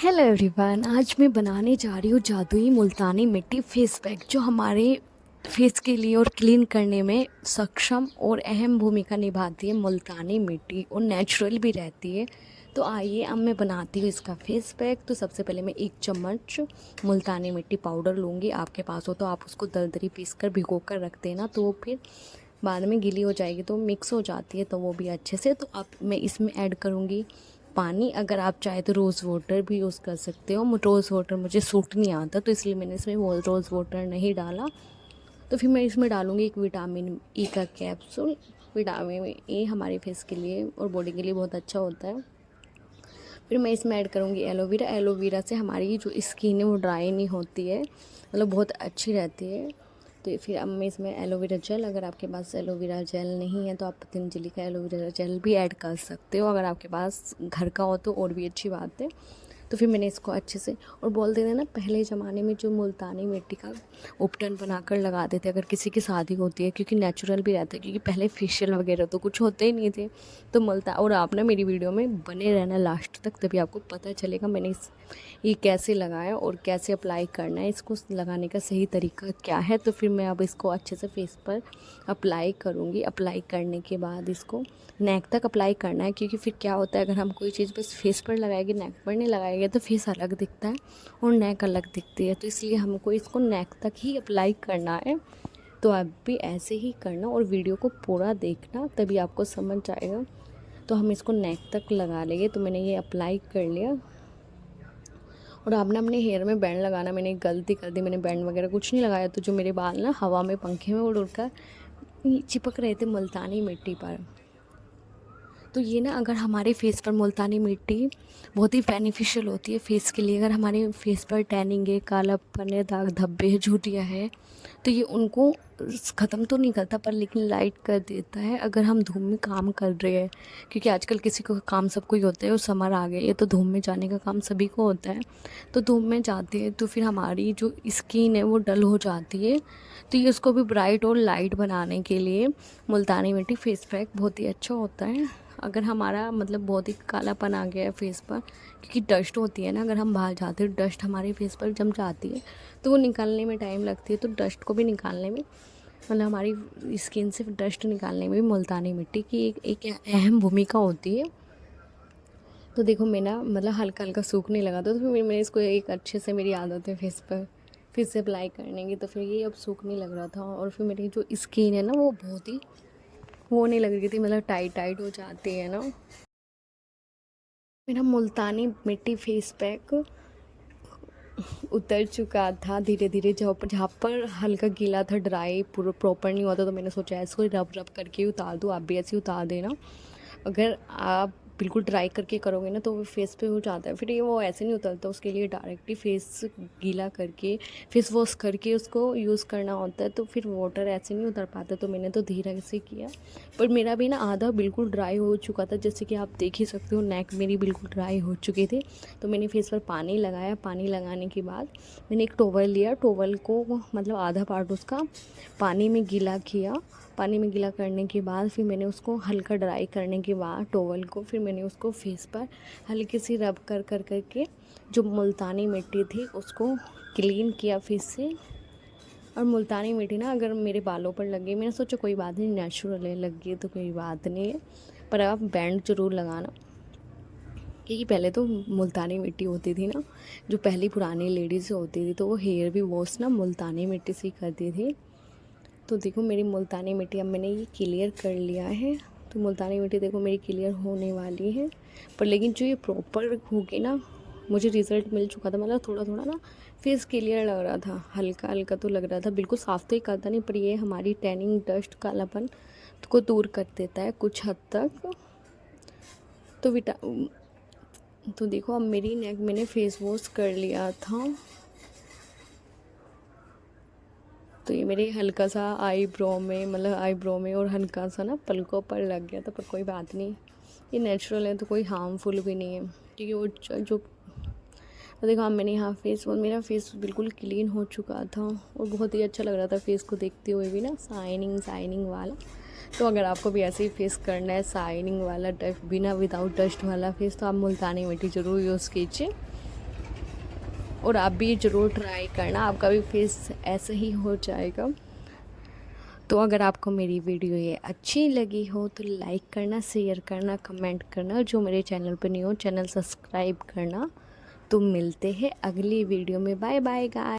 Hello everyone, आज मैं बनाने जा रही हूँ जादुई मुल्तानी मिट्टी फेस पैक जो हमारे फेस के लिए और क्लीन करने में सक्षम और अहम भूमिका निभाती है। मुल्तानी मिट्टी और नेचुरल भी रहती है। तो आइए अब मैं बनाती हूँ इसका फेस पैक। तो सबसे पहले मैं 1 चम्मच मुल्तानी मिट्टी पाउडर लूँगी। आपके पास हो तो आप उसको दरदरी पीस कर भिगो कर रख देना, तो वो फिर बाद में गीली हो जाएगी तो मिक्स हो जाती है, तो वो भी अच्छे से। तो अब मैं इसमें ऐड करूँगी पानी। अगर आप चाहे तो रोज़ वाटर भी यूज़ कर सकते हो। रोज़ वाटर मुझे सूट नहीं आता, तो इसलिए मैंने इसमें वो रोज़ वाटर नहीं डाला। तो फिर मैं इसमें डालूँगी एक विटामिन ई का कैप्सूल। विटामिन ई हमारे फेस के लिए और बॉडी के लिए बहुत अच्छा होता है। फिर मैं इसमें ऐड करूँगी एलोवेरा। एलोवेरा से हमारी जो स्किन है वो ड्राई नहीं होती है, मतलब बहुत अच्छी रहती है। तो फिर अब मैं इसमें एलोवेरा जेल, अगर आपके पास एलोवेरा जेल नहीं है तो आप पतंजलि का एलोवेरा जेल भी ऐड कर सकते हो। अगर आपके पास घर का हो तो और भी अच्छी बात है। तो फिर मैंने इसको अच्छे से, और बोलते थे ना पहले ज़माने में जो मुल्तानी मिट्टी का उपटन बनाकर लगाते थे अगर किसी की शादी होती है, क्योंकि नेचुरल भी रहता है, क्योंकि पहले फेशियल वगैरह तो कुछ होते ही नहीं थे। तो और आप ना मेरी वीडियो में बने रहना लास्ट तक, तभी आपको पता चलेगा मैंने ये कैसे लगाया और कैसे अप्लाई करना है, इसको लगाने का सही तरीका क्या है। तो फिर मैं अब इसको अच्छे से फेस पर अप्लाई करूँगी। अप्लाई करने के बाद इसको नेक तक अप्लाई करना है, क्योंकि फिर क्या होता है अगर हम कोई चीज़ बस फेस पर लगाएंगे, नेक पर नहीं लगाएंगे, तो फेस अलग दिखता है और नेक अलग दिखती है। तो इसलिए हमको इसको नेक तक ही अप्लाई करना है। तो आप भी ऐसे ही करना और वीडियो को पूरा देखना, तभी आपको समझ आएगा। तो हम इसको नेक तक लगा लेंगे। तो मैंने ये अप्लाई कर लिया। और आपने अपने हेयर में बैंड लगाना, मैंने गलती कर दी, मैंने बैंड वगैरह कुछ नहीं लगाया। तो जो मेरे बाल ना हवा में पंखे में उड़कर चिपक रहे थे मुल्तानी मिट्टी पर। तो ये ना अगर हमारे फेस पर मुल्तानी मिट्टी बहुत ही बेनिफिशियल होती है फेस के लिए। अगर हमारे फेस पर टैनिंग है, कालापन है, दाग धब्बे है, झुर्रियाँ है, तो ये उनको ख़त्म तो नहीं करता पर लेकिन लाइट कर देता है। अगर हम धूप में काम कर रहे हैं, क्योंकि आजकल किसी को काम सबको ही होता है और समर आ गए ये तो धूप में जाने का काम सभी को होता है। तो धूप में जाते हैं तो फिर हमारी जो स्किन है वो डल हो जाती है। तो ये उसको भी ब्राइट और लाइट बनाने के लिए मुल्तानी मिट्टी फेस पैक बहुत ही अच्छा होता है। अगर हमारा मतलब बहुत ही कालापन आ गया है फेस पर, क्योंकि डस्ट होती है ना, अगर हम बाहर जाते हैं डस्ट हमारे फेस पर जम जाती है तो वो निकालने में टाइम लगती है। तो डस्ट को भी निकालने में, मतलब हमारी स्किन से डस्ट निकालने में भी मुल्तानी मिट्टी की एक अहम भूमिका होती है। तो देखो मैं ना मतलब हल्का हल्का सूखने लगा था, तो फिर मैं इसको एक अच्छे से, मेरी आदत है फेस पर फिर से अप्लाई करने की, तो फिर ये अब सूखने लग रहा था। और फिर मेरी जो स्किन है ना वो बहुत ही वो नहीं लग रही थी, मतलब टाइट टाइट हो जाती है ना। मेरा मुल्तानी मिट्टी फेस पैक उतर चुका था धीरे धीरे। जहाँ पर हल्का गीला था, ड्राई पूरा प्रॉपर नहीं हुआ था, तो मैंने सोचा इसको रब रब करके उतार दूँ। आप भी ऐसे उतार देना। अगर आप बिल्कुल ड्राई करके करोगे ना तो वो फेस पे हो जाता है, फिर ये वो ऐसे नहीं उतरता। उसके लिए डायरेक्टली फेस गीला करके फेस वॉश करके उसको यूज़ करना होता है, तो फिर वाटर ऐसे नहीं उतर पाता। तो मैंने तो धीरे से किया, पर मेरा भी ना आधा बिल्कुल ड्राई हो चुका था, जैसे कि आप देख ही सकते हो नेक मेरी बिल्कुल ड्राई हो चुकी थी। तो मैंने फेस पर पानी लगाया। पानी लगाने के बाद मैंने एक टॉवल लिया, टॉवल को मतलब आधा पार्ट उसका पानी में गीला किया। पानी में गीला करने के बाद फिर मैंने उसको हल्का ड्राई करने के बाद टॉवल को फिर मैंने उसको फेस पर हल्की सी रब कर कर करके जो मुल्तानी मिट्टी थी उसको क्लीन किया फेस से। और मुल्तानी मिट्टी ना अगर मेरे बालों पर लगी, मैंने सोचा कोई बात नहीं, नेचुरल है, लग गई तो कोई बात नहीं है, पर आप बैंड ज़रूर लगाना। क्योंकि पहले तो मुल्तानी मिट्टी होती थी ना, जो पहली पुरानी लेडीज़ होती थी, तो वो हेयर भी वॉश ना मुल्तानी मिट्टी से ही करती थी। तो देखो मेरी मुल्तानी मिट्टी अब मैंने ये क्लियर कर लिया है। तो मुल्तानी मिट्टी देखो मेरी क्लियर होने वाली है, पर लेकिन जो ये प्रॉपर होगी ना, मुझे रिज़ल्ट मिल चुका था। मतलब थोड़ा थोड़ा ना फेस क्लियर लग रहा था, हल्का हल्का तो लग रहा था, बिल्कुल साफ तो ही करता नहीं, पर ये हमारी टैनिंग, डस्ट, कालापन को दूर कर देता है कुछ हद तक। तो तो देखो अब मेरी नेक मैंने फेस वॉश कर लिया था। तो ये मेरे हल्का सा आईब्रो में, मतलब आईब्रो में और हल्का सा ना पलकों पर लग गया था, पर कोई बात नहीं, ये नेचुरल है तो कोई हार्मफुल भी नहीं है। क्योंकि वो जो तो देखो अब मैंने यहाँ फेस, वो मेरा फेस बिल्कुल क्लीन हो चुका था और बहुत ही अच्छा लग रहा था फेस को देखते हुए भी ना, शाइनिंग शाइनिंग वाला। तो अगर आपको भी ऐसे ही फेस करना है, शाइनिंग वाला, डस्ट बिना विदाउट डस्ट वाला फेस, तो आप मुल्तानी मिट्टी ज़रूर यूज़ कीजिए। और आप भी ज़रूर ट्राई करना, आपका भी फेस ऐसे ही हो जाएगा। तो अगर आपको मेरी वीडियो ये अच्छी लगी हो तो लाइक करना, शेयर करना, कमेंट करना। जो मेरे चैनल पर न्यू हो चैनल सब्सक्राइब करना। तो मिलते हैं अगली वीडियो में। Bye bye guys.